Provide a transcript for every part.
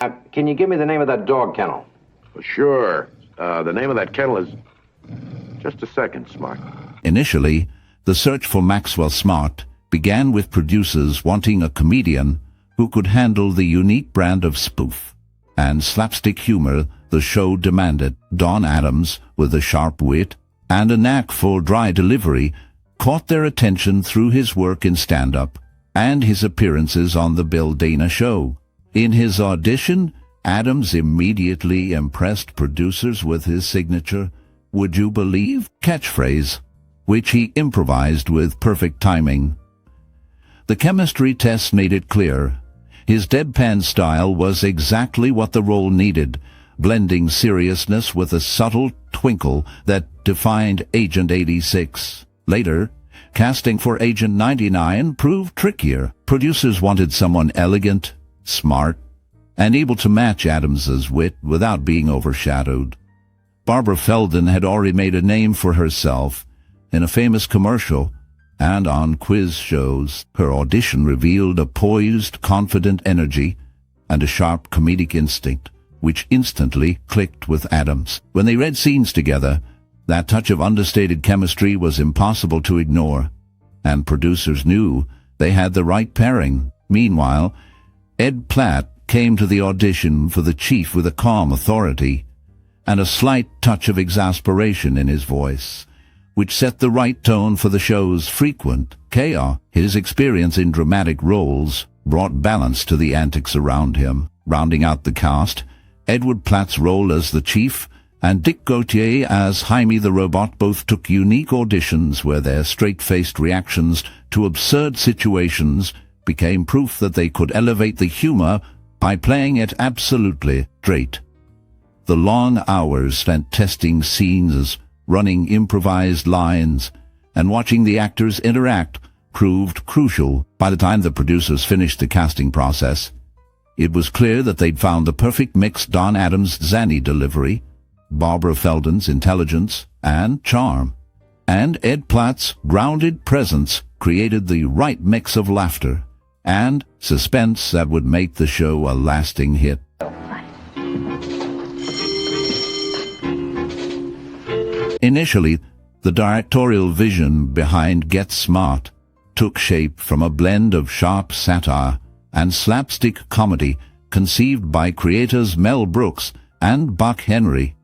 Can you give me the name of that dog kennel? Sure. The name of that kennel is... Just a second, Smart. Initially, the search for Maxwell Smart began with producers wanting a comedian who could handle the unique brand of spoof and slapstick humor the show demanded. Don Adams, with a sharp wit and a knack for dry delivery, caught their attention through his work in stand-up and his appearances on The Bill Dana Show. In his audition, Adams immediately impressed producers with his signature "Would you believe?" catchphrase, which he improvised with perfect timing. The chemistry tests made it clear. His deadpan style was exactly what the role needed, blending seriousness with a subtle twinkle that defined Agent 86. Later, casting for Agent 99 proved trickier. Producers wanted someone elegant, smart, and able to match Adams's wit without being overshadowed. Barbara Feldon had already made a name for herself in a famous commercial and on quiz shows. Her audition revealed a poised, confident energy and a sharp comedic instinct, which instantly clicked with Adams. When they read scenes together, that touch of understated chemistry was impossible to ignore, and producers knew they had the right pairing. Meanwhile, Ed Platt came to the audition for the chief with a calm authority and a slight touch of exasperation in his voice, which set the right tone for the show's frequent chaos. His experience in dramatic roles brought balance to the antics around him. Rounding out the cast, Edward Platt's role as the chief and Dick Gautier as Hymie the robot both took unique auditions where their straight-faced reactions to absurd situations became proof that they could elevate the humor by playing it absolutely straight. The long hours spent testing scenes, running improvised lines, and watching the actors interact proved crucial. By the time the producers finished the casting process, it was clear that they'd found the perfect mix: Don Adams' zany delivery, Barbara Feldon's intelligence and charm, and Ed Platt's grounded presence created the right mix of laughter and suspense that would make the show a lasting hit. Initially, the directorial vision behind Get Smart took shape from a blend of sharp satire and slapstick comedy conceived by creators Mel Brooks and Buck Henry.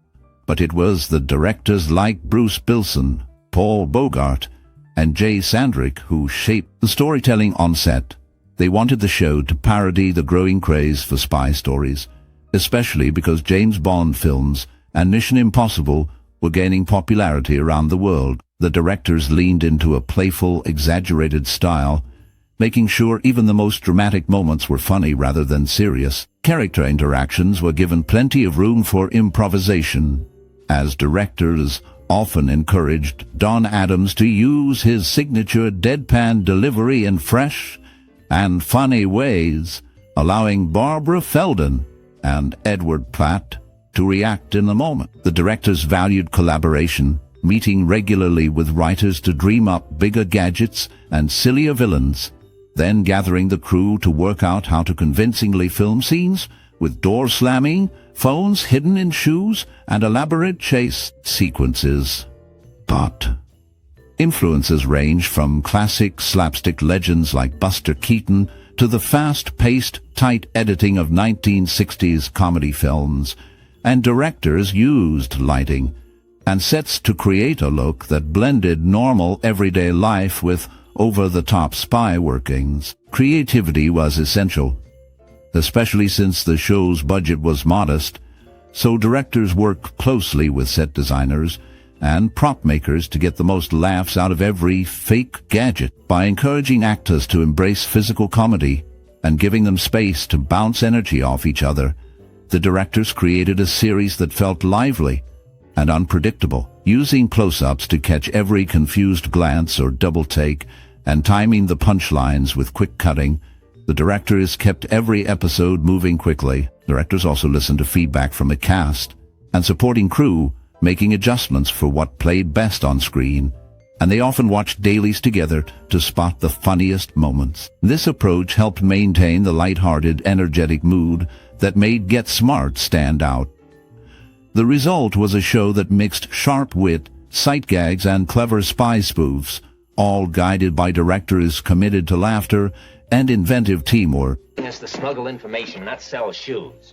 But it was the directors like Bruce Bilson, Paul Bogart, and Jay Sandrick who shaped the storytelling on set. They wanted the show to parody the growing craze for spy stories, especially because James Bond films and Mission Impossible were gaining popularity around the world. The directors leaned into a playful, exaggerated style, making sure even the most dramatic moments were funny rather than serious. Character interactions were given plenty of room for improvisation, as directors often encouraged Don Adams to use his signature deadpan delivery in fresh and funny ways, allowing Barbara Feldon and Edward Platt to react in the moment. The directors valued collaboration, meeting regularly with writers to dream up bigger gadgets and sillier villains, then gathering the crew to work out how to convincingly film scenes with door slamming, phones hidden in shoes, and elaborate chase sequences. But influences range from classic slapstick legends like Buster Keaton to the fast-paced, tight editing of 1960s comedy films, and directors used lighting and sets to create a look that blended normal everyday life with over-the-top spy workings. Creativity was essential, especially since the show's budget was modest, so directors worked closely with set designers and prop makers to get the most laughs out of every fake gadget. By encouraging actors to embrace physical comedy and giving them space to bounce energy off each other, the directors created a series that felt lively and unpredictable. Using close-ups to catch every confused glance or double take and timing the punchlines with quick cutting, the directors kept every episode moving quickly. Directors also listened to feedback from the cast and supporting crew, making adjustments for what played best on screen, and they often watched dailies together to spot the funniest moments. This approach helped maintain the light-hearted, energetic mood that made Get Smart stand out. The result was a show that mixed sharp wit, sight gags, and clever spy spoofs, all guided by directors committed to laughter and inventive teamwork. Is to smuggle information, not sell shoes.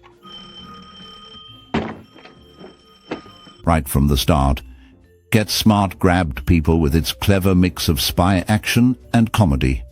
Right from the start, Get Smart grabbed people with its clever mix of spy action and comedy.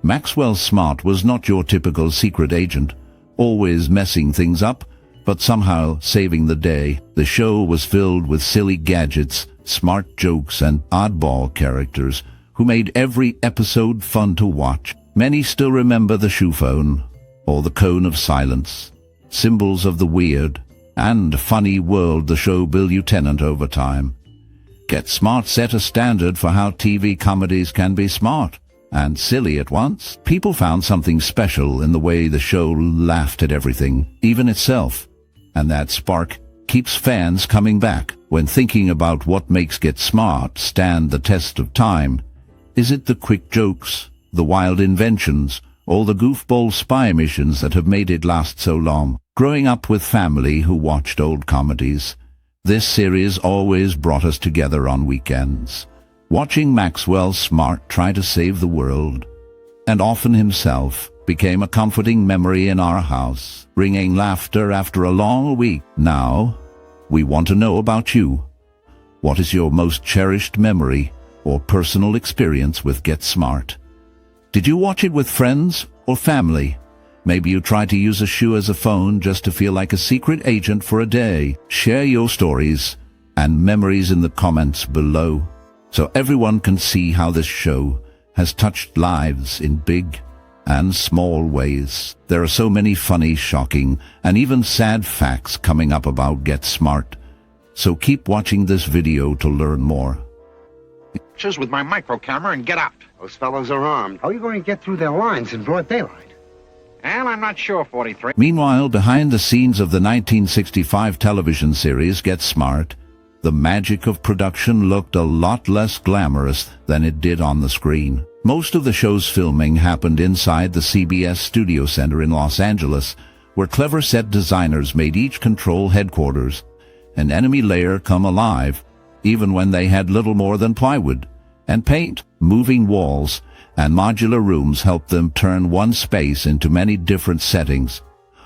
Maxwell Smart was not your typical secret agent, always messing things up, but somehow saving the day. The show was filled with silly gadgets, smart jokes, and oddball characters who made every episode fun to watch. Many still remember the shoe phone, or the cone of silence, symbols of the weird and funny world the show built Lieutenant over time. Get Smart set a standard for how TV comedies can be smart and silly at once. People found something special in the way the show laughed at everything, even itself, and that spark keeps fans coming back. When thinking about what makes Get Smart stand the test of time, is it the quick jokes, the wild inventions, or the goofball spy missions that have made it last so long? Growing up with family who watched old comedies, this series always brought us together on weekends, watching Maxwell Smart try to save the world, and often himself, became a comforting memory in our house, bringing laughter after a long week. Now, we want to know about you. What is your most cherished memory or personal experience with Get Smart? Did you watch it with friends or family? Maybe you tried to use a shoe as a phone just to feel like a secret agent for a day. Share your stories and memories in the comments below, so everyone can see how this show has touched lives in big and small ways. There are so many funny, shocking, and even sad facts coming up about Get Smart, so keep watching this video to learn more. Pictures with my micro camera and get out. Those fellows are armed. How are you going to get through their lines in broad daylight? Well, I'm not sure, 43. Meanwhile, behind the scenes of the 1965 television series Get Smart, the magic of production looked a lot less glamorous than it did on the screen. Most of the show's filming happened inside the CBS Studio Center in Los Angeles, where clever set designers made each control headquarters an enemy layer come alive, even when they had little more than plywood and paint. Moving walls and modular rooms helped them turn one space into many different settings,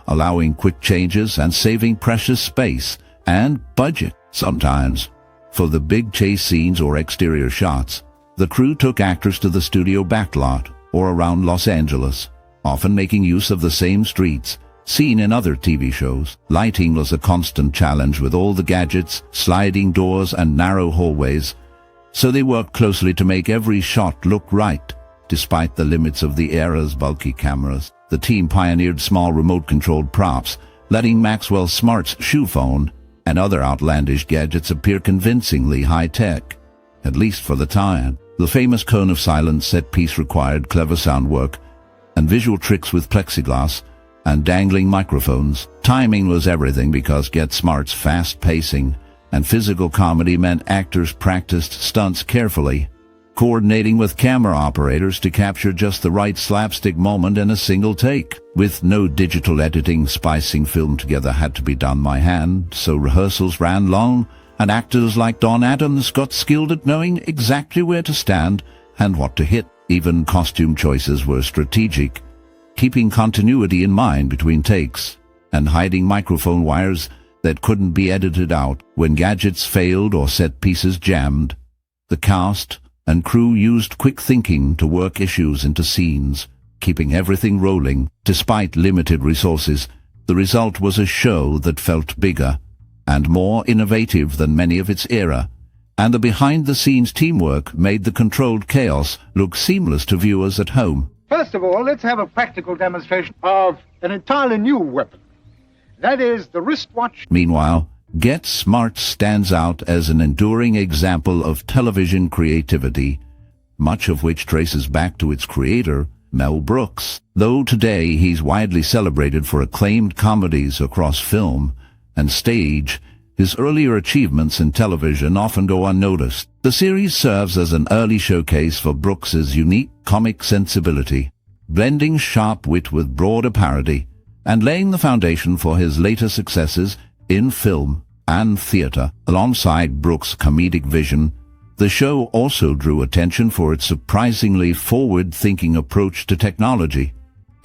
allowing quick changes and saving precious space and budget. Sometimes, for the big chase scenes or exterior shots, the crew took actors to the studio backlot or around Los Angeles, often making use of the same streets seen in other TV shows. Lighting was a constant challenge with all the gadgets, sliding doors, and narrow hallways, so they worked closely to make every shot look right. Despite the limits of the era's bulky cameras, the team pioneered small remote-controlled props, letting Maxwell Smart's shoe phone and other outlandish gadgets appear convincingly high-tech, at least for the time. The famous cone of silence set piece required clever sound work and visual tricks with plexiglass and dangling microphones. Timing was everything because Get Smart's fast pacing and physical comedy meant actors practiced stunts carefully, coordinating with camera operators to capture just the right slapstick moment in a single take. With no digital editing, splicing film together had to be done by hand, so rehearsals ran long, and actors like Don Adams got skilled at knowing exactly where to stand and what to hit. Even costume choices were strategic, keeping continuity in mind between takes and hiding microphone wires that couldn't be edited out. When gadgets failed or set pieces jammed, the cast and crew used quick thinking to work issues into scenes, keeping everything rolling. Despite limited resources, the result was a show that felt bigger and more innovative than many of its era, and the behind-the-scenes teamwork made the controlled chaos look seamless to viewers at home. First of all, let's have a practical demonstration of an entirely new weapon. That is the wristwatch. Meanwhile, Get Smart stands out as an enduring example of television creativity, much of which traces back to its creator, Mel Brooks. Though today he's widely celebrated for acclaimed comedies across film and stage, his earlier achievements in television often go unnoticed. The series serves as an early showcase for Brooks's unique comic sensibility, blending sharp wit with broader parody and laying the foundation for his later successes in film and theater. Alongside Brooks' comedic vision, the show also drew attention for its surprisingly forward-thinking approach to technology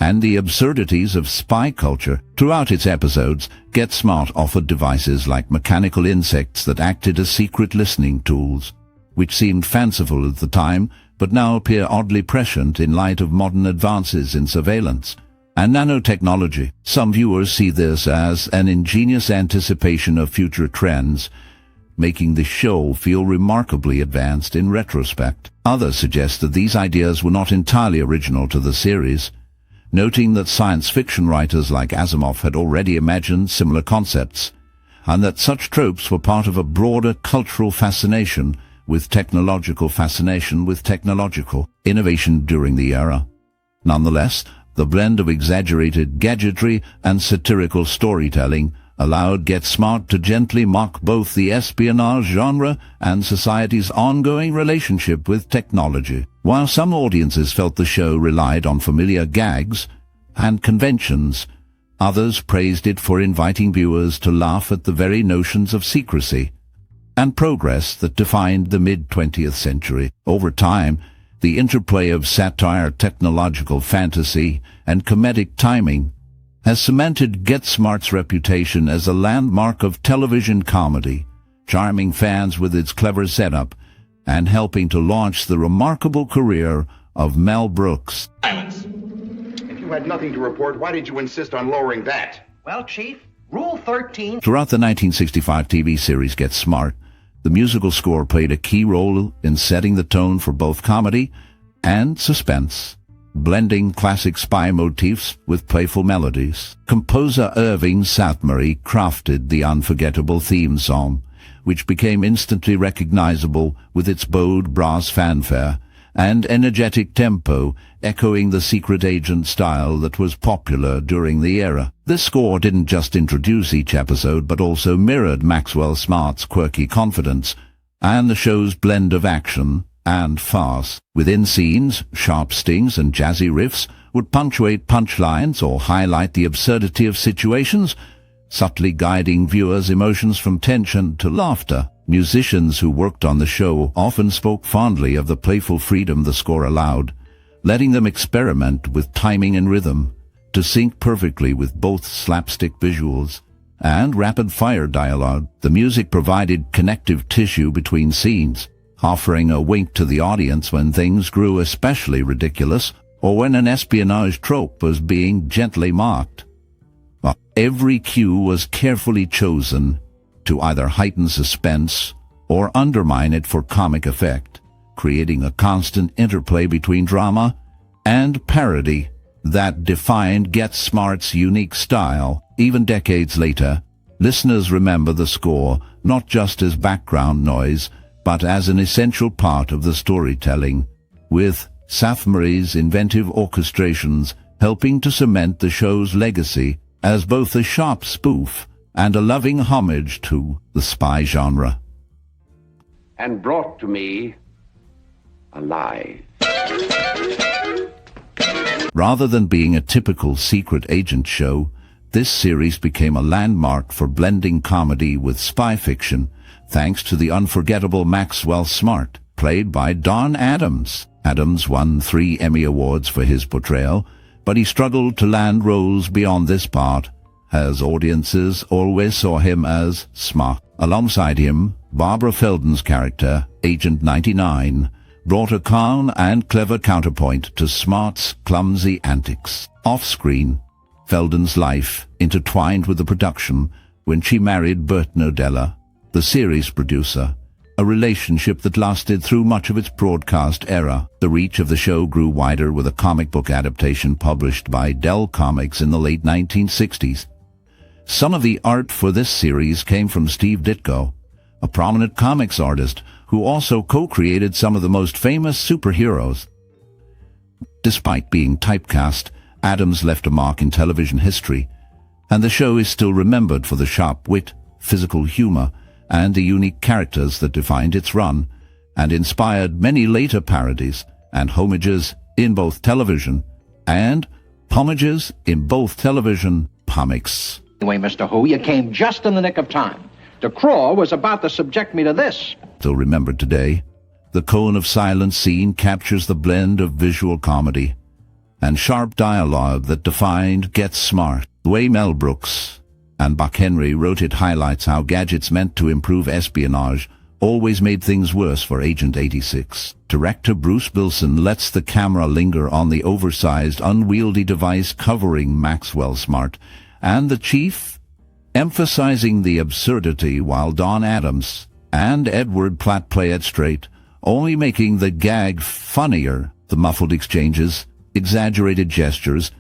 and the absurdities of spy culture. Throughout its episodes, Get Smart offered devices like mechanical insects that acted as secret listening tools, which seemed fanciful at the time but now appear oddly prescient in light of modern advances in surveillance and nanotechnology. Some viewers see this as an ingenious anticipation of future trends, making the show feel remarkably advanced in retrospect. Others suggest that these ideas were not entirely original to the series, noting that science fiction writers like Asimov had already imagined similar concepts, and that such tropes were part of a broader cultural fascination with technological innovation during the era. Nonetheless, the blend of exaggerated gadgetry and satirical storytelling allowed Get Smart to gently mock both the espionage genre and society's ongoing relationship with technology. While some audiences felt the show relied on familiar gags and conventions, others praised it for inviting viewers to laugh at the very notions of secrecy and progress that defined the mid-20th century. Over time, the interplay of satire, technological fantasy, and comedic timing has cemented Get Smart's reputation as a landmark of television comedy, charming fans with its clever setup and helping to launch the remarkable career of Mel Brooks. Silence. If you had nothing to report, why did you insist on lowering that? Well, Chief, Rule 13... Throughout the 1965 TV series Get Smart, the musical score played a key role in setting the tone for both comedy and suspense, blending classic spy motifs with playful melodies. Composer Irving Southbury crafted the unforgettable theme song, which became instantly recognizable with its bowed brass fanfare and energetic tempo, echoing the secret agent style that was popular during the era. This score didn't just introduce each episode, but also mirrored Maxwell Smart's quirky confidence and the show's blend of action and farce. Within scenes, sharp stings and jazzy riffs would punctuate punchlines or highlight the absurdity of situations, subtly guiding viewers' emotions from tension to laughter. Musicians who worked on the show often spoke fondly of the playful freedom the score allowed, letting them experiment with timing and rhythm to sync perfectly with both slapstick visuals and rapid-fire dialogue. The music provided connective tissue between scenes, offering a wink to the audience when things grew especially ridiculous or when an espionage trope was being gently mocked. Every cue was carefully chosen to either heighten suspense or undermine it for comic effect, creating a constant interplay between drama and parody that defined Get Smart's unique style. Even decades later, listeners remember the score not just as background noise, but as an essential part of the storytelling, with Southbury's inventive orchestrations helping to cement the show's legacy as both a sharp spoof and a loving homage to the spy genre. And brought to me alive. Rather than being a typical secret agent show, this series became a landmark for blending comedy with spy fiction, thanks to the unforgettable Maxwell Smart, played by Don Adams. Adams won 3 Emmy Awards for his portrayal, but he struggled to land roles beyond this part, as audiences always saw him as smart. Alongside him, Barbara Feldon's character, Agent 99, brought a calm and clever counterpoint to Smart's clumsy antics. Off-screen, Feldon's life intertwined with the production when she married Burt Nodella, the series producer, a relationship that lasted through much of its broadcast era. The reach of the show grew wider with a comic book adaptation published by Dell Comics in the late 1960s. Some of the art for this series came from Steve Ditko, a prominent comics artist who also co-created some of the most famous superheroes. Despite being typecast, Adams left a mark in television history, and the show is still remembered for the sharp wit, physical humor, and the unique characters that defined its run, and inspired many later parodies and homages in both television and homages in both television comics. Anyway, Mr. Who, you came just in the nick of time. The Craw was about to subject me to this. Still remembered today, the Cone of Silence scene captures the blend of visual comedy and sharp dialogue that defined Get Smart. The way Mel Brooks and Buck Henry wrote it highlights how gadgets meant to improve espionage always made things worse for Agent 86. Director Bruce Bilson lets the camera linger on the oversized, unwieldy device covering Maxwell Smart and the Chief, emphasizing the absurdity, while Don Adams and Edward Platt play it straight, only making the gag funnier. The muffled exchanges, exaggerated gestures,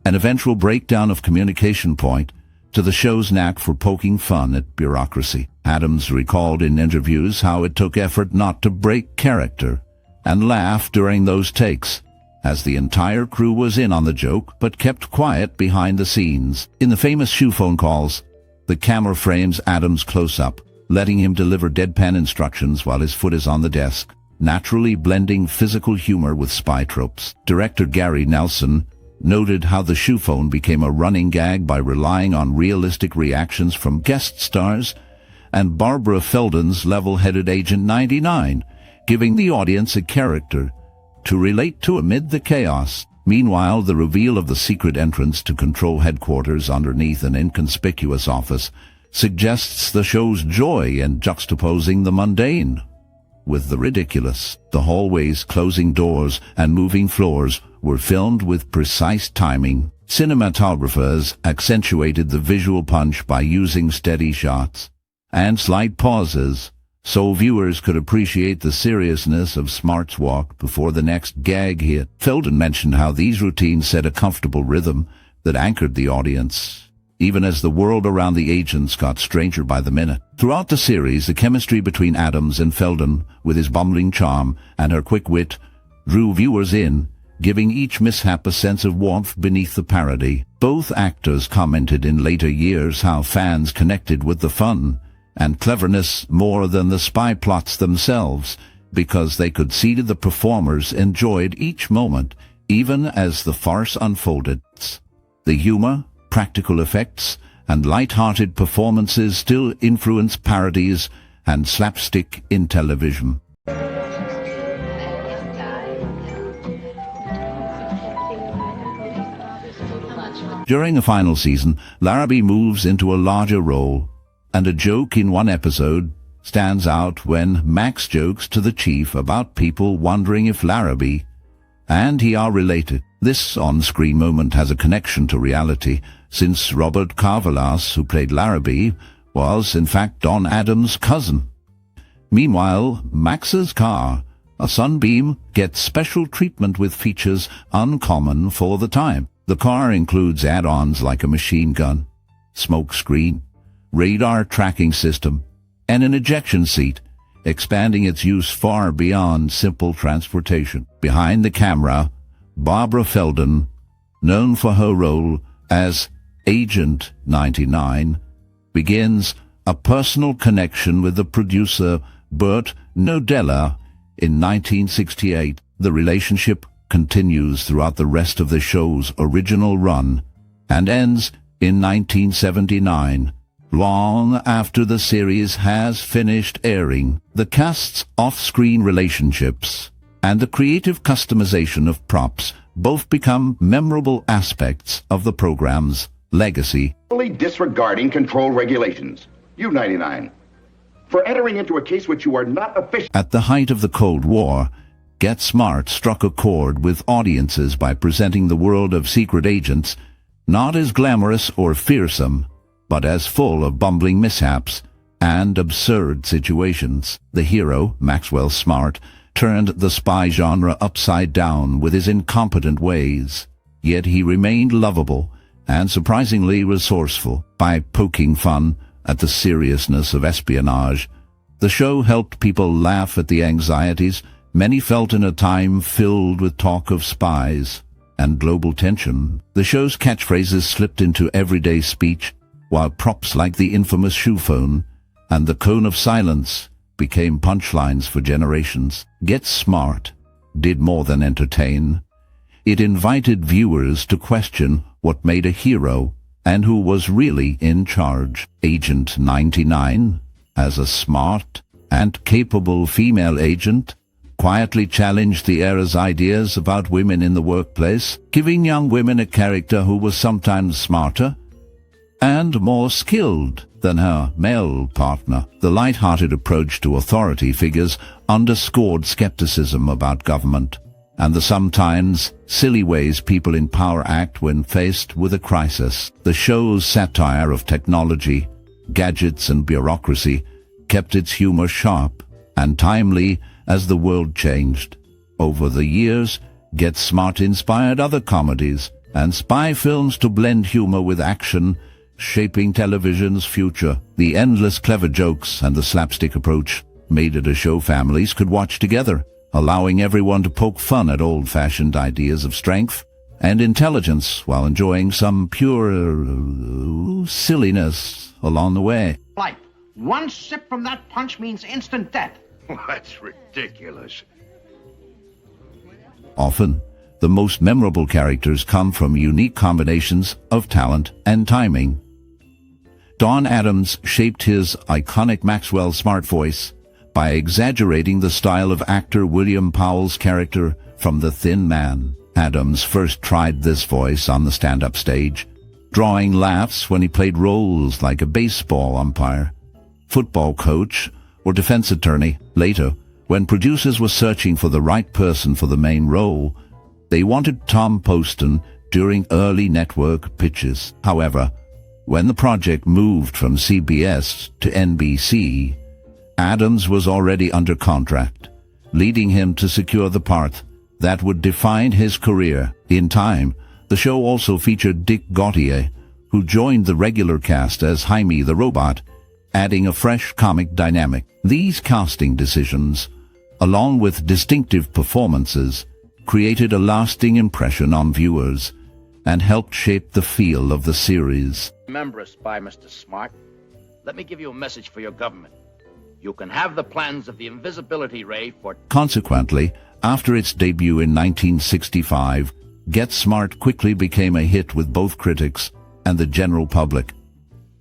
an eventual breakdown of communication point to the show's knack for poking fun at bureaucracy. Adams recalled in interviews how it took effort not to break character and laugh during those takes, as the entire crew was in on the joke but kept quiet behind the scenes. In the famous shoe phone calls, the camera frames Adams close-up, letting him deliver deadpan instructions while his foot is on the desk, naturally blending physical humor with spy tropes. Director Gary Nelson noted how the shoe phone became a running gag by relying on realistic reactions from guest stars and Barbara Feldon's level-headed Agent 99, giving the audience a character to relate to amid the chaos. Meanwhile, the reveal of the secret entrance to control headquarters underneath an inconspicuous office suggests the show's joy in juxtaposing the mundane with the ridiculous. The hallways, closing doors, and moving floors were filmed with precise timing. Cinematographers accentuated the visual punch by using steady shots and slight pauses, so viewers could appreciate the seriousness of Smart's walk before the next gag hit. Feldon mentioned how these routines set a comfortable rhythm that anchored the audience, even as the world around the agents got stranger by the minute. Throughout the series, the chemistry between Adams and Feldon, with his bumbling charm and her quick wit, drew viewers in, giving each mishap a sense of warmth beneath the parody. Both actors commented in later years how fans connected with the fun and cleverness more than the spy plots themselves, because they could see the performers enjoyed each moment, even as the farce unfolded. The humor, practical effects, and light-hearted performances still influence parodies and slapstick in television. During the final season, Larabee moves into a larger role, and a joke in one episode stands out when Max jokes to the Chief about people wondering if Larabee and he are related. This on-screen moment has a connection to reality, since Robert Karvelas, who played Larabee, was in fact Don Adams' cousin. Meanwhile, Max's car, a Sunbeam, gets special treatment with features uncommon for the time. The car includes add-ons like a machine gun, smoke screen, radar tracking system, and an ejection seat, expanding its use far beyond simple transportation. Behind the camera, Barbara Feldon, known for her role as Agent 99, begins a personal connection with the producer Burt Nodella in 1968. The relationship continues throughout the rest of the show's original run and ends in 1979, long after the series has finished airing. The cast's off-screen relationships and the creative customization of props both become memorable aspects of the program's legacy. Fully disregarding control regulations. You 99. For entering into a case which you are not official. At the height of the Cold War, Get Smart struck a chord with audiences by presenting the world of secret agents not as glamorous or fearsome, but as full of bumbling mishaps and absurd situations. The hero, Maxwell Smart, turned the spy genre upside down with his incompetent ways, yet he remained lovable and surprisingly resourceful. By poking fun at the seriousness of espionage, the show helped people laugh at the anxieties many felt in a time filled with talk of spies and global tension. The show's catchphrases slipped into everyday speech, while props like the infamous shoe phone and the Cone of Silence became punchlines for generations. Get Smart did more than entertain. It invited viewers to question what made a hero and who was really in charge. Agent 99, as a smart and capable female agent, quietly challenged the era's ideas about women in the workplace, giving young women a character who was sometimes smarter and more skilled than her male partner. The light-hearted approach to authority figures underscored skepticism about government and the sometimes silly ways people in power act when faced with a crisis. The show's satire of technology, gadgets and bureaucracy kept its humor sharp and timely as the world changed. Over the years, Get Smart inspired other comedies and spy films to blend humor with action, shaping television's future. The endless clever jokes and the slapstick approach made it a show families could watch together, allowing everyone to poke fun at old-fashioned ideas of strength and intelligence while enjoying some pure silliness along the way. Life. One sip from that punch means instant death. That's ridiculous. Often, the most memorable characters come from unique combinations of talent and timing. Don Adams shaped his iconic Maxwell smart voice by exaggerating the style of actor William Powell's character from The Thin Man. Adams first tried this voice on the stand-up stage, drawing laughs when he played roles like a baseball umpire, football coach, or defense attorney. Later, when producers were searching for the right person for the main role, they wanted Tom Poston during early network pitches. However, when the project moved from CBS to NBC, Adams was already under contract, leading him to secure the part that would define his career. In time, the show also featured Dick Gautier, who joined the regular cast as Hymie the robot, adding a fresh comic dynamic. These casting decisions, along with distinctive performances, created a lasting impression on viewers and helped shape the feel of the series. Remember, spy, Mr. Smart. Let me give you a message for your government. You can have the plans of the invisibility ray for... Consequently, after its debut in 1965, Get Smart quickly became a hit with both critics and the general public.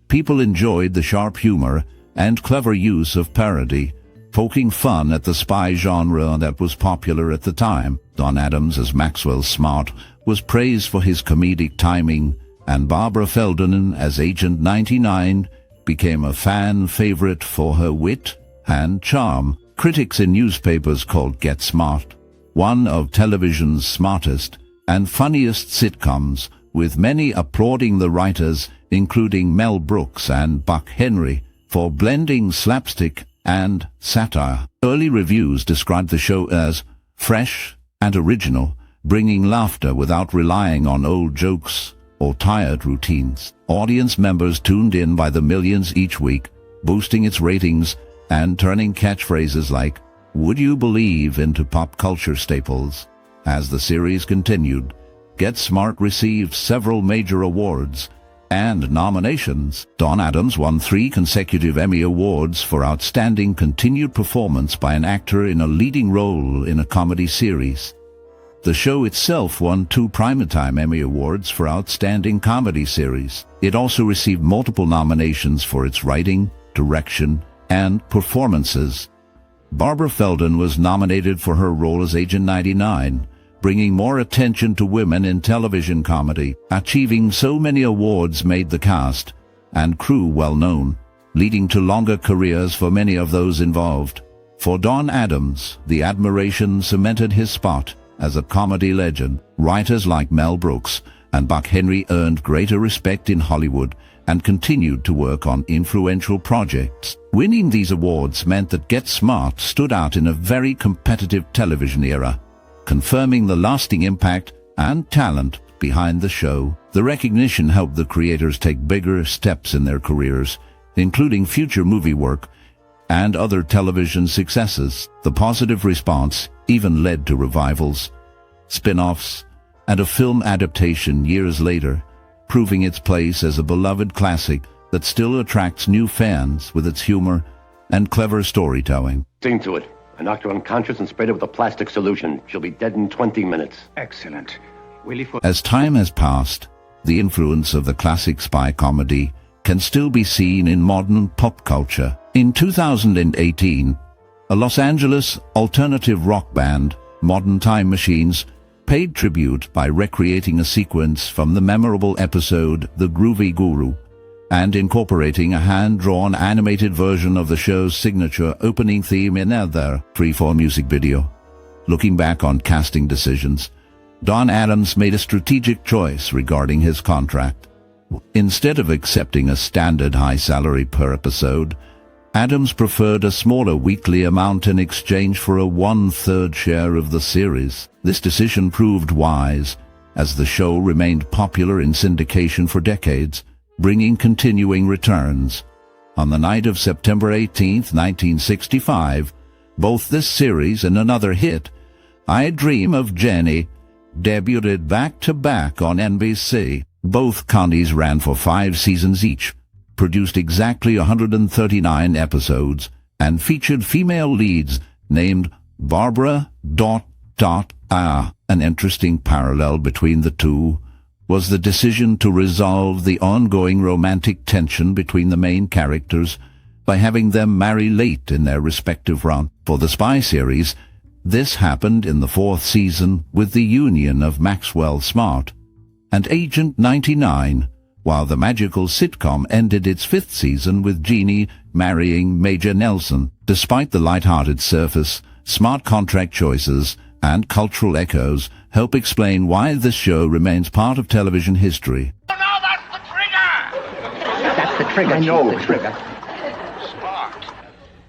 People enjoyed the sharp humor and clever use of parody, poking fun at the spy genre that was popular at the time. Don Adams as Maxwell Smart was praised for his comedic timing, and Barbara Feldon as Agent 99 became a fan favorite for her wit and charm. Critics in newspapers called Get Smart one of television's smartest and funniest sitcoms, with many applauding the writers, including Mel Brooks and Buck Henry, for blending slapstick and satire. Early reviews described the show as fresh and original, bringing laughter without relying on old jokes or tired routines. Audience members tuned in by the millions each week, boosting its ratings and turning catchphrases like "Would you believe" into pop culture staples. As the series continued, Get Smart received several major awards and nominations. Don Adams won 3 consecutive Emmy Awards for outstanding continued performance by an actor in a leading role in a comedy series. The show itself won 2 Primetime Emmy Awards for Outstanding Comedy Series. It also received multiple nominations for its writing, direction, and performances. Barbara Feldon was nominated for her role as Agent 99, bringing more attention to women in television comedy. Achieving so many awards made the cast and crew well known, leading to longer careers for many of those involved. For Don Adams, the admiration cemented his spot as a comedy legend. Writers like Mel Brooks and Buck Henry earned greater respect in Hollywood and continued to work on influential projects. Winning these awards meant that Get Smart stood out in a very competitive television era, confirming the lasting impact and talent behind the show. The recognition helped the creators take bigger steps in their careers, including future movie work and other television successes. The positive response even led to revivals, spin-offs, and a film adaptation years later, proving its place as a beloved classic that still attracts new fans with its humor and clever storytelling. Sing to it. I knocked her unconscious and sprayed her with a plastic solution. She'll be dead in 20 minutes. Excellent. As time has passed, the influence of the classic spy comedy can still be seen in modern pop culture. In 2018, a Los Angeles alternative rock band, Modern Time Machines, paid tribute by recreating a sequence from the memorable episode The Groovy Guru and incorporating a hand-drawn animated version of the show's signature opening theme in their freeform music video. Looking back on casting decisions, Don Adams made a strategic choice regarding his contract. Instead of accepting a standard high salary per episode, Adams preferred a smaller weekly amount in exchange for a 1/3 share of the series. This decision proved wise, as the show remained popular in syndication for decades, bringing continuing returns. On the night of September 18, 1965, both this series and another hit, I Dream of Jenny, debuted back-to-back on NBC. Both comedies ran for 5 seasons each, produced exactly 139 episodes, and featured female leads named Barbara ... An interesting parallel between the two was the decision to resolve the ongoing romantic tension between the main characters by having them marry late in their respective run. For the spy series, this happened in the 4th season with the union of Maxwell Smart and Agent 99, while the magical sitcom ended its 5th season with Jeannie marrying Major Nelson. Despite the light-hearted surface, smart contract choices and cultural echoes help explain why this show remains part of television history. Oh, no, that's the trigger! That's the trigger. I know the trigger. Smart.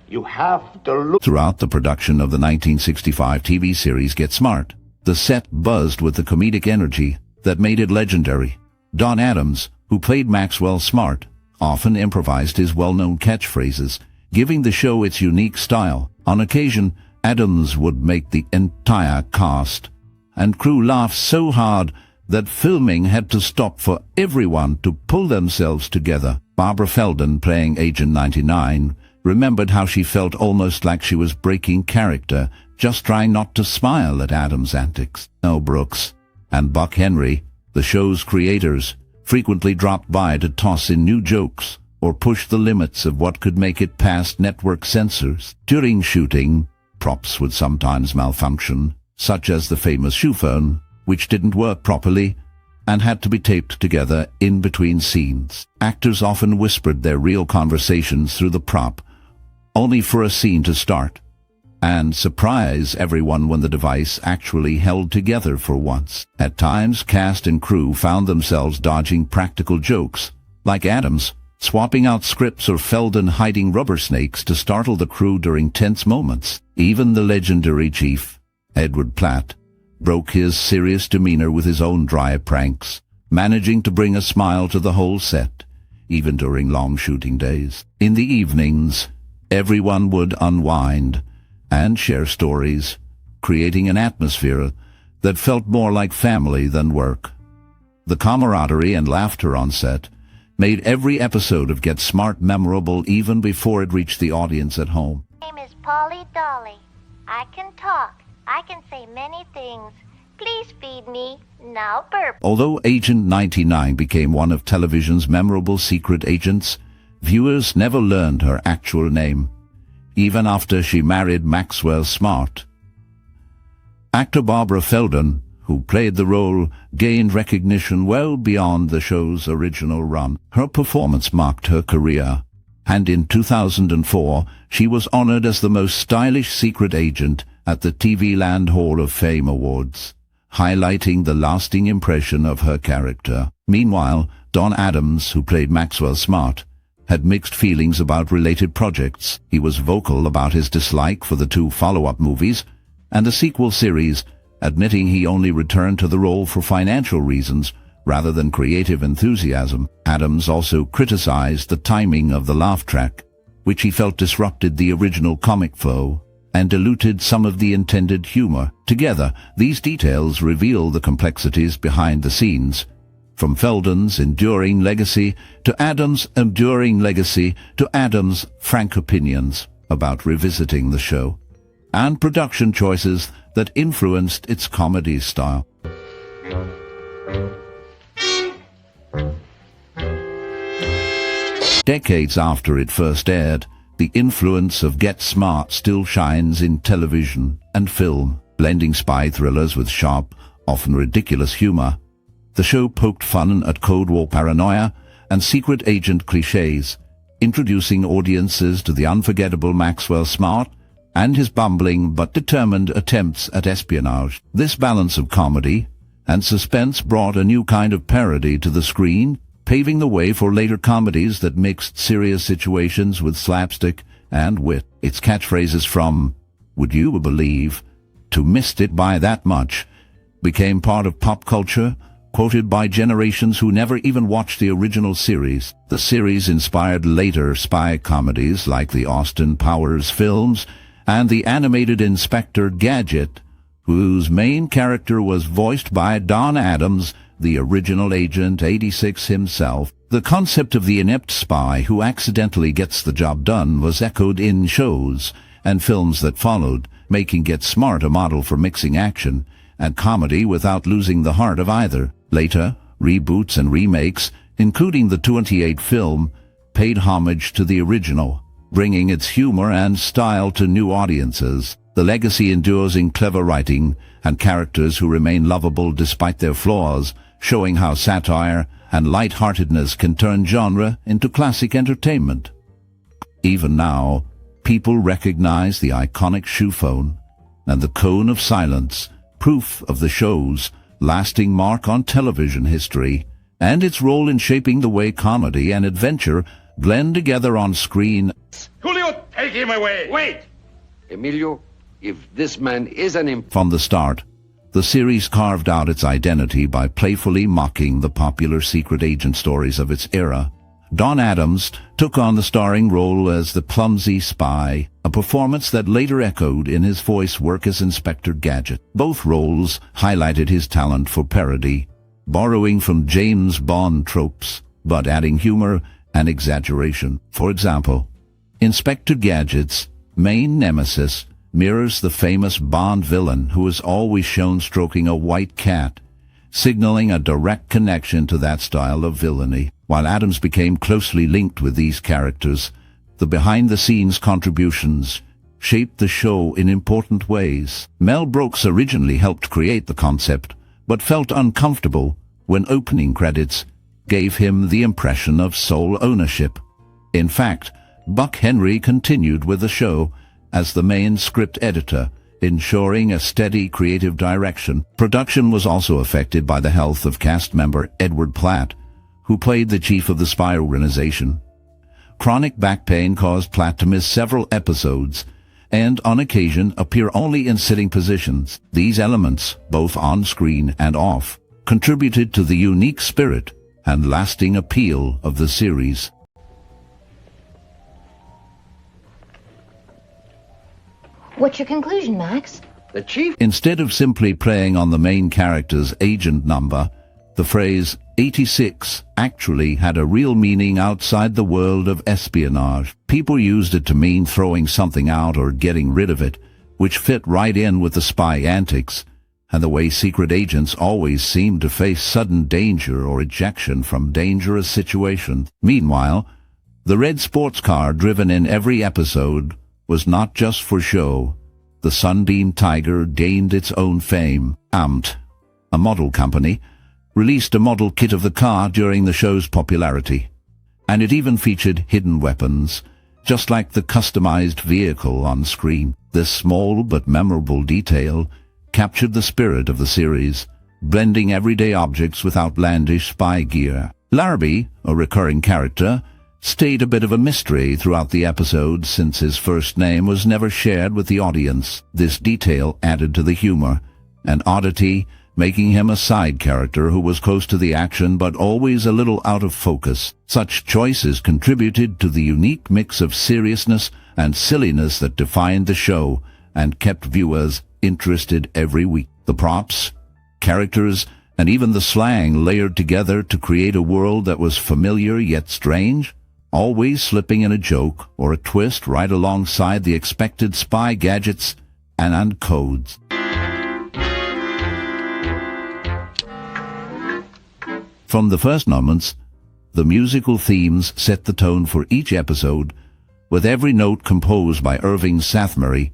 You have to look... Throughout the production of the 1965 TV series Get Smart, the set buzzed with the comedic energy that made it legendary. Don Adams, who played Maxwell Smart, often improvised his well-known catchphrases, giving the show its unique style. On occasion, Adams would make the entire cast and crew laugh so hard that filming had to stop for everyone to pull themselves together. Barbara Feldon, playing Agent 99, remembered how she felt almost like she was breaking character, just trying not to smile at Adams' antics. Mel Brooks and Buck Henry, the show's creators, frequently dropped by to toss in new jokes or push the limits of what could make it past network censors. During shooting, props would sometimes malfunction, such as the famous shoe phone, which didn't work properly and had to be taped together in between scenes. Actors often whispered their real conversations through the prop, only for a scene to start, and surprise everyone when the device actually held together for once. At times, cast and crew found themselves dodging practical jokes, like Adams swapping out scripts or Feldon hiding rubber snakes to startle the crew during tense moments. Even the legendary chief, Edward Platt, broke his serious demeanor with his own dry pranks, managing to bring a smile to the whole set, even during long shooting days. In the evenings, everyone would unwind and share stories, creating an atmosphere that felt more like family than work. The camaraderie and laughter on set made every episode of Get Smart memorable even before it reached the audience at home. My name is Polly Dolly. I can talk. I can say many things. Please feed me. Now burp. Although Agent 99 became one of television's memorable secret agents, viewers never learned her actual name, even after she married Maxwell Smart. Actor Barbara Feldon, who played the role, gained recognition well beyond the show's original run. Her performance marked her career, and in 2004 she was honored as the most stylish secret agent at the TV Land Hall of Fame Awards, highlighting the lasting impression of her character. Meanwhile, Don Adams, who played Maxwell Smart, had mixed feelings about related projects. He was vocal about his dislike for the 2 follow-up movies and the sequel series, admitting he only returned to the role for financial reasons rather than creative enthusiasm. Adams also criticized the timing of the laugh track, which he felt disrupted the original comic flow and diluted some of the intended humor. Together, these details reveal the complexities behind the scenes, from Feldon's enduring legacy to Adams' enduring legacy to Adams' frank opinions about revisiting the show. and production choices that influenced its comedy style. Decades after it first aired, the influence of Get Smart still shines in television and film, blending spy thrillers with sharp, often ridiculous humor. The show poked fun at Cold War paranoia and secret agent cliches, introducing audiences to the unforgettable Maxwell Smart and his bumbling but determined attempts at espionage. This balance of comedy and suspense brought a new kind of parody to the screen, paving the way for later comedies that mixed serious situations with slapstick and wit. Its catchphrases from "Would you believe?" to "Missed it by that much" became part of pop culture, quoted by generations who never even watched the original series. The series inspired later spy comedies like the Austin Powers films and the animated Inspector Gadget, whose main character was voiced by Don Adams, the original Agent 86 himself. The concept of the inept spy who accidentally gets the job done was echoed in shows and films that followed, making Get Smart a model for mixing action and comedy without losing the heart of either. Later, reboots and remakes, including the 28 film, paid homage to the original, bringing its humor and style to new audiences. The legacy endures in clever writing and characters who remain lovable despite their flaws, showing how satire and light-heartedness can turn genre into classic entertainment. Even now, people recognize the iconic shoe phone and the cone of silence, proof of the show's lasting mark on television history and its role in shaping the way comedy and adventure blend together on screen. Julio, take him away! Wait! Emilio, if this man is an From the start, the series carved out its identity by playfully mocking the popular secret agent stories of its era. Don Adams took on the starring role as the clumsy spy, a performance that later echoed in his voice work as Inspector Gadget. Both roles highlighted his talent for parody, borrowing from James Bond tropes, but adding humor and exaggeration. For example, Inspector Gadget's main nemesis mirrors the famous Bond villain who is always shown stroking a white cat, signaling a direct connection to that style of villainy. While Adams became closely linked with these characters, the behind-the-scenes contributions shaped the show in important ways. Mel Brooks originally helped create the concept, but felt uncomfortable when opening credits gave him the impression of sole ownership. In fact, Buck Henry continued with the show as the main script editor, ensuring a steady creative direction. Production was also affected by the health of cast member Edward Platt, who played the chief of the spy organization. Chronic back pain caused Platt to miss several episodes and, on occasion, appear only in sitting positions. These elements, both on screen and off, contributed to the unique spirit and lasting appeal of the series. What's your conclusion, Max? The chief? Instead of simply playing on the main character's agent number, the phrase 86 actually had a real meaning outside the world of espionage. People used it to mean throwing something out or getting rid of it, which fit right in with the spy antics and the way secret agents always seemed to face sudden danger or ejection from dangerous situations. Meanwhile, the red sports car driven in every episode was not just for show. The Sunbeam Tiger gained its own fame. Amt, a model company, released a model kit of the car during the show's popularity, and it even featured hidden weapons, just like the customized vehicle on screen. This small but memorable detail captured the spirit of the series, blending everyday objects with outlandish spy gear. Larabee, a recurring character, stayed a bit of a mystery throughout the episode since his first name was never shared with the audience. This detail added to the humor, an oddity, making him a side character who was close to the action but always a little out of focus. Such choices contributed to the unique mix of seriousness and silliness that defined the show and kept viewers interested every week. The props, characters, and even the slang layered together to create a world that was familiar yet strange, always slipping in a joke or a twist right alongside the expected spy gadgets and codes. From the first moments, the musical themes set the tone for each episode, with every note composed by Irving Sathmary,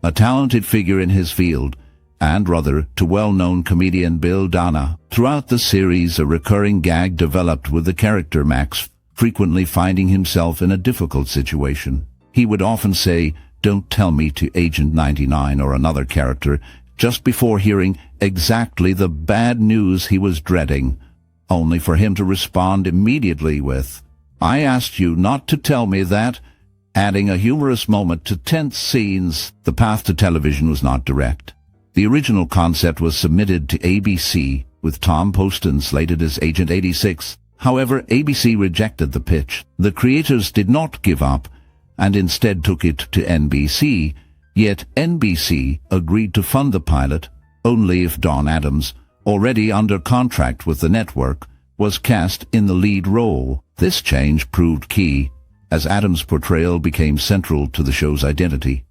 a talented figure in his field, and brother to well-known comedian Bill Dana. Throughout the series, a recurring gag developed with the character Max, frequently finding himself in a difficult situation. He would often say, "Don't tell me," to Agent 99 or another character, just before hearing exactly the bad news he was dreading, only for him to respond immediately with, "I asked you not to tell me that," adding a humorous moment to tense scenes. The path to television was not direct. The original concept was submitted to ABC, with Tom Poston slated as Agent 86. However, ABC rejected the pitch. The creators did not give up, and instead took it to NBC, yet NBC agreed to fund the pilot only if Don Adams, already under contract with the network, was cast in the lead role. This change proved key, as Adams' portrayal became central to the show's identity.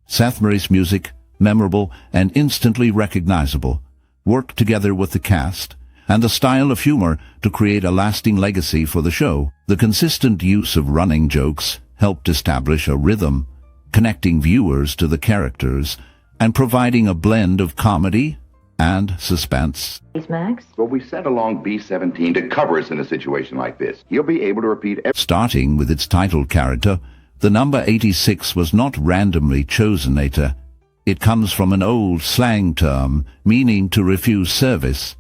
Sathmary's music, memorable and instantly recognizable, worked together with the cast and the style of humor to create a lasting legacy for the show. The consistent use of running jokes helped establish a rhythm, connecting viewers to the characters and providing a blend of comedy and suspense. Max? Well, we sent along B-17 to cover us in a situation like this. He'll be able to repeat Starting with its title character, the number 86 was not randomly chosen later. It comes from an old slang term meaning to refuse service,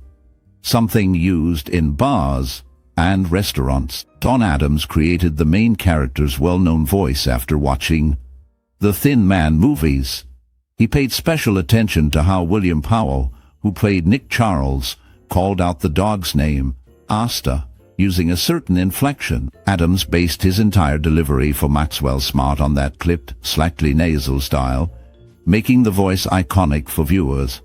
something used in bars and restaurants. Don Adams created the main character's well-known voice after watching the Thin Man movies. He paid special attention to how William Powell, who played Nick Charles, called out the dog's name, Asta, using a certain inflection. Adams based his entire delivery for Maxwell Smart on that clipped, slightly nasal style, making the voice iconic for viewers.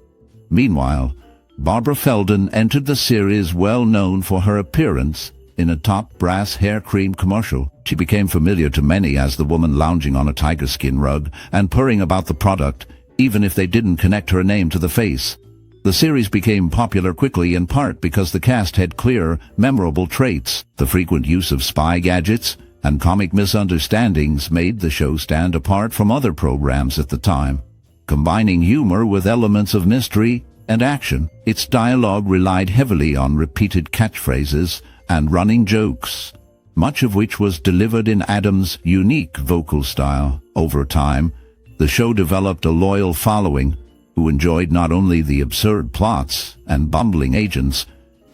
Meanwhile, Barbara Feldon entered the series well known for her appearance in a top brass hair cream commercial. She became familiar to many as the woman lounging on a tiger skin rug and purring about the product, even if they didn't connect her name to the face. The series became popular quickly in part because the cast had clear, memorable traits. The frequent use of spy gadgets and comic misunderstandings made the show stand apart from other programs at the time. Combining humor with elements of mystery and action, its dialogue relied heavily on repeated catchphrases and running jokes, much of which was delivered in Adams' unique vocal style. Over time, the show developed a loyal following who enjoyed not only the absurd plots and bumbling agents,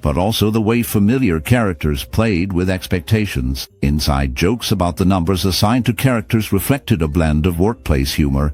but also the way familiar characters played with expectations. Inside jokes about the numbers assigned to characters reflected a blend of workplace humor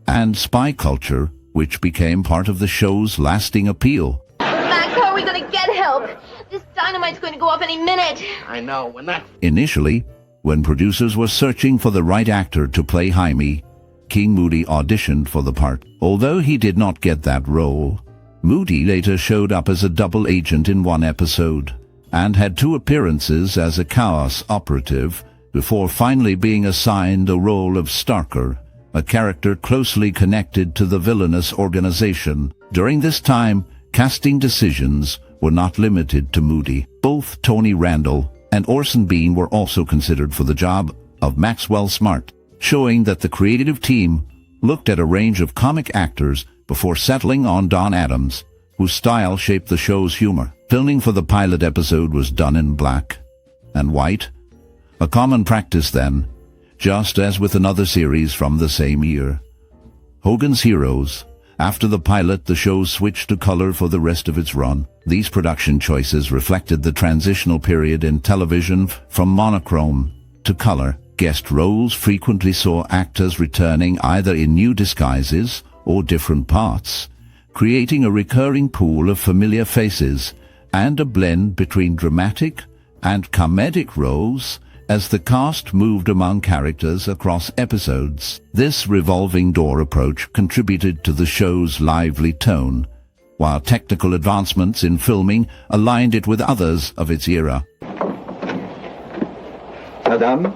and spy culture, which became part of the show's lasting appeal. Max, how are we going to get help? This dynamite's going to go off any minute. I know, when that... Initially, when producers were searching for the right actor to play Hymie, King Moody auditioned for the part. Although he did not get that role, Moody later showed up as a double agent in one episode, and had 2 appearances as a Chaos operative, before finally being assigned the role of Starker, a character closely connected to the villainous organization. During this time, casting decisions were not limited to Moody. Both Tony Randall and Orson Bean were also considered for the job of Maxwell Smart, showing that the creative team looked at a range of comic actors before settling on Don Adams, whose style shaped the show's humor. Filming for the pilot episode was done in black and white, a common practice then, just as with another series from the same year, Hogan's Heroes. After the pilot, the show switched to color for the rest of its run. These production choices reflected the transitional period in television from monochrome to color. Guest roles frequently saw actors returning either in new disguises or different parts, creating a recurring pool of familiar faces and a blend between dramatic and comedic roles as the cast moved among characters across episodes. This revolving door approach contributed to the show's lively tone, while technical advancements in filming aligned it with others of its era. Madame,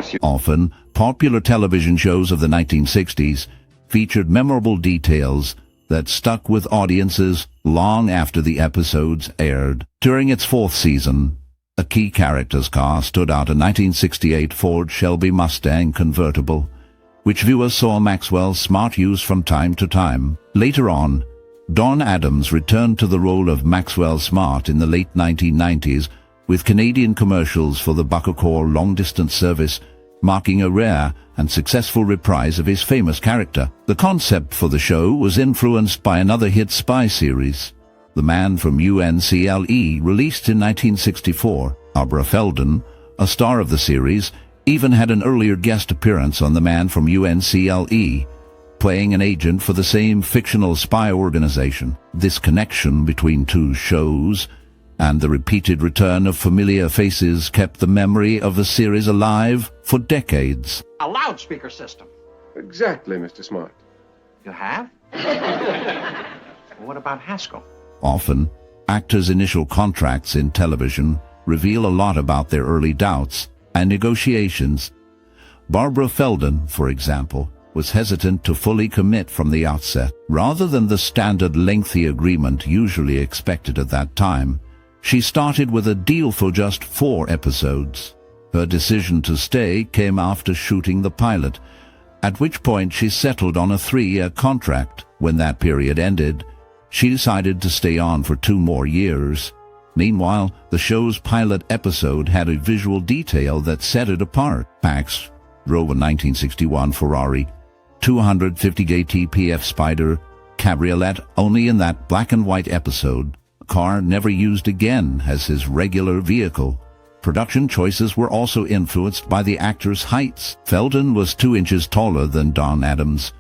course you... Often, popular television shows of the 1960s featured memorable details that stuck with audiences long after the episodes aired. During its 4th season, a key character's car stood out, a 1968 Ford Shelby Mustang convertible, which viewers saw Maxwell Smart use from time to time. Later on, Don Adams returned to the role of Maxwell Smart in the late 1990s with Canadian commercials for the Buckacore long-distance service, marking a rare and successful reprise of his famous character. The concept for the show was influenced by another hit spy series, The Man from UNCLE, released in 1964. Barbara Feldon, a star of the series, even had an earlier guest appearance on The Man from UNCLE, playing an agent for the same fictional spy organization. This connection between two shows and the repeated return of familiar faces kept the memory of the series alive for decades. A loudspeaker system. Exactly, Mr. Smart. You have? What about Haskell? Often, actors' initial contracts in television reveal a lot about their early doubts and negotiations. Barbara Feldon, for example, was hesitant to fully commit from the outset. Rather than the standard lengthy agreement usually expected at that time, she started with a deal for just 4 episodes. Her decision to stay came after shooting the pilot, at which point she settled on a 3-year contract. When that period ended, she decided to stay on for 2 more years. Meanwhile, the show's pilot episode had a visual detail that set it apart. Pax drove a 1961 Ferrari 250 TPF Spider Cabriolet only in that black and white episode, a car never used again as his regular vehicle. Production choices were also influenced by the actor's height. Feldon was 2 inches taller than Don Adams,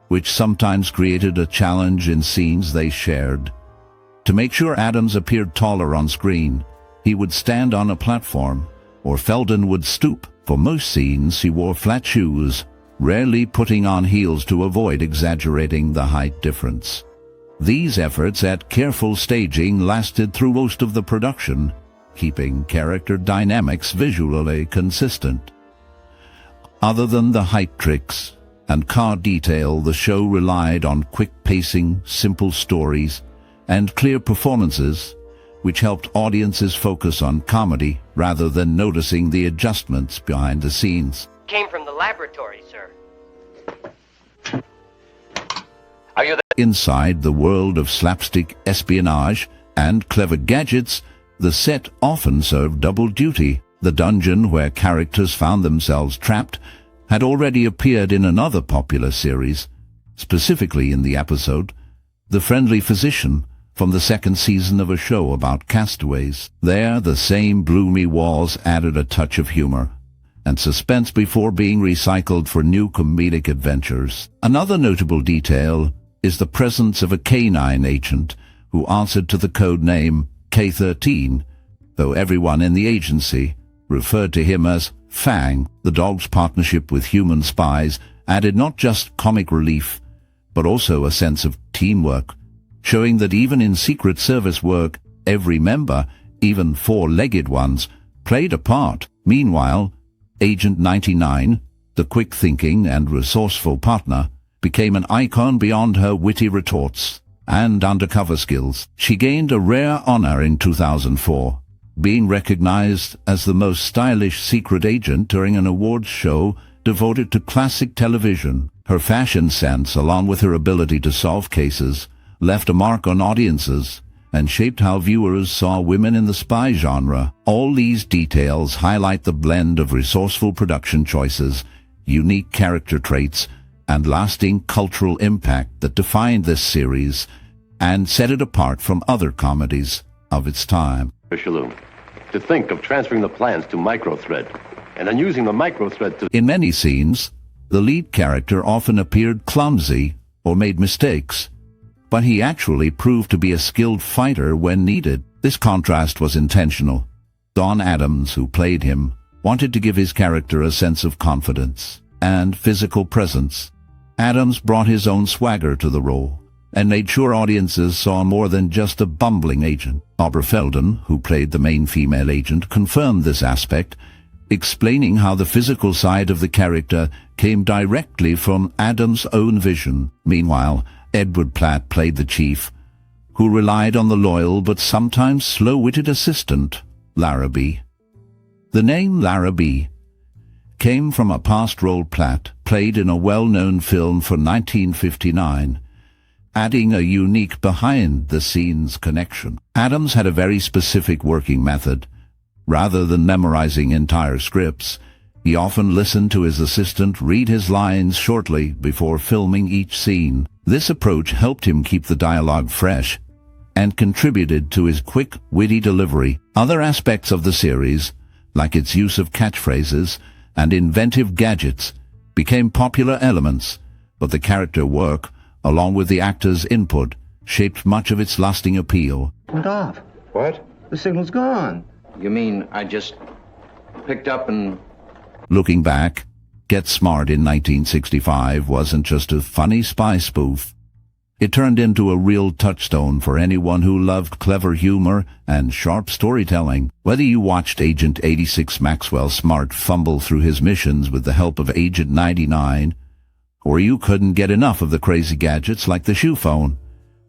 which sometimes created a challenge in scenes they shared. To make sure Adams appeared taller on screen, he would stand on a platform, or Feldon would stoop. For most scenes, he wore flat shoes, rarely putting on heels to avoid exaggerating the height difference. These efforts at careful staging lasted through most of the production, keeping character dynamics visually consistent. Other than the height tricks and car detail, the show relied on quick pacing, simple stories, and clear performances, which helped audiences focus on comedy rather than noticing the adjustments behind the scenes. Came from the laboratory, sir. Are you there? Inside the world of slapstick espionage and clever gadgets, the set often served double duty. The dungeon where characters found themselves trapped had already appeared in another popular series, specifically in the episode The Friendly Physician, from the 2nd season of a show about castaways. There, the same gloomy walls added a touch of humor and suspense before being recycled for new comedic adventures. Another notable detail is the presence of a canine agent who answered to the code name K-13, though everyone in the agency referred to him as Fang. The dog's partnership with human spies added not just comic relief, but also a sense of teamwork, showing that even in Secret Service work, every member, even 4-legged ones, played a part. Meanwhile, Agent 99, the quick-thinking and resourceful partner, became an icon beyond her witty retorts and undercover skills. She gained a rare honor in 2004, being recognized as the most stylish secret agent during an awards show devoted to classic television. Her fashion sense, along with her ability to solve cases, left a mark on audiences and shaped how viewers saw women in the spy genre. All these details highlight the blend of resourceful production choices, unique character traits, and lasting cultural impact that defined this series and set it apart from other comedies of its time. Shalom. To think of transferring the plans to microthread, and then using the microthread to... In many scenes, the lead character often appeared clumsy or made mistakes, but he actually proved to be a skilled fighter when needed. This contrast was intentional. Don Adams, who played him, wanted to give his character a sense of confidence and physical presence. Adams brought his own swagger to the role and made sure audiences saw more than just a bumbling agent. Barbara Feldon, who played the main female agent, confirmed this aspect, explaining how the physical side of the character came directly from Adam's own vision. Meanwhile, Edward Platt played the chief, who relied on the loyal but sometimes slow-witted assistant, Larabee. The name Larabee came from a past role Platt played in a well-known film for 1959, adding a unique behind-the-scenes connection. Adams had a very specific working method. Rather than memorizing entire scripts, he often listened to his assistant read his lines shortly before filming each scene. This approach helped him keep the dialogue fresh and contributed to his quick, witty delivery. Other aspects of the series, like its use of catchphrases and inventive gadgets, became popular elements, but the character work, along with the actors' input, shaped much of its lasting appeal. Went off. What? The signal's gone. You mean I just picked up and... Looking back, Get Smart in 1965 wasn't just a funny spy spoof. It turned into a real touchstone for anyone who loved clever humor and sharp storytelling. Whether you watched Agent 86 Maxwell Smart fumble through his missions with the help of Agent 99, or you couldn't get enough of the crazy gadgets like the shoe phone,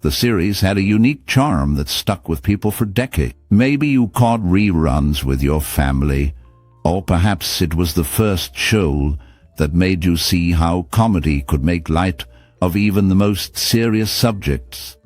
the series had a unique charm that stuck with people for decades. Maybe you caught reruns with your family, or perhaps it was the first show that made you see how comedy could make light of even the most serious subjects.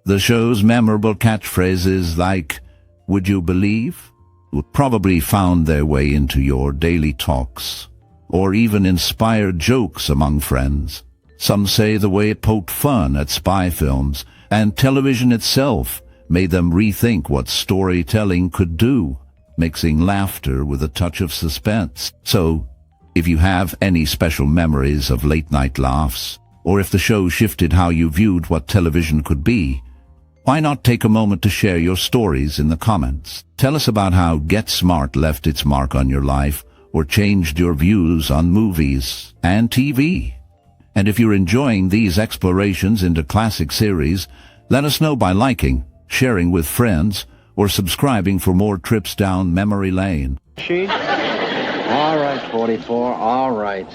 The show's memorable catchphrases like, "Would you believe?" would probably found their way into your daily talks, or even inspired jokes among friends. Some say the way it poked fun at spy films and television itself made them rethink what storytelling could do, mixing laughter with a touch of suspense. So, if you have any special memories of late-night laughs, or if the show shifted how you viewed what television could be, why not take a moment to share your stories in the comments? Tell us about how Get Smart left its mark on your life or changed your views on movies and TV. And if you're enjoying these explorations into classic series, let us know by liking, sharing with friends, or subscribing for more trips down memory lane. All right, 44, all right.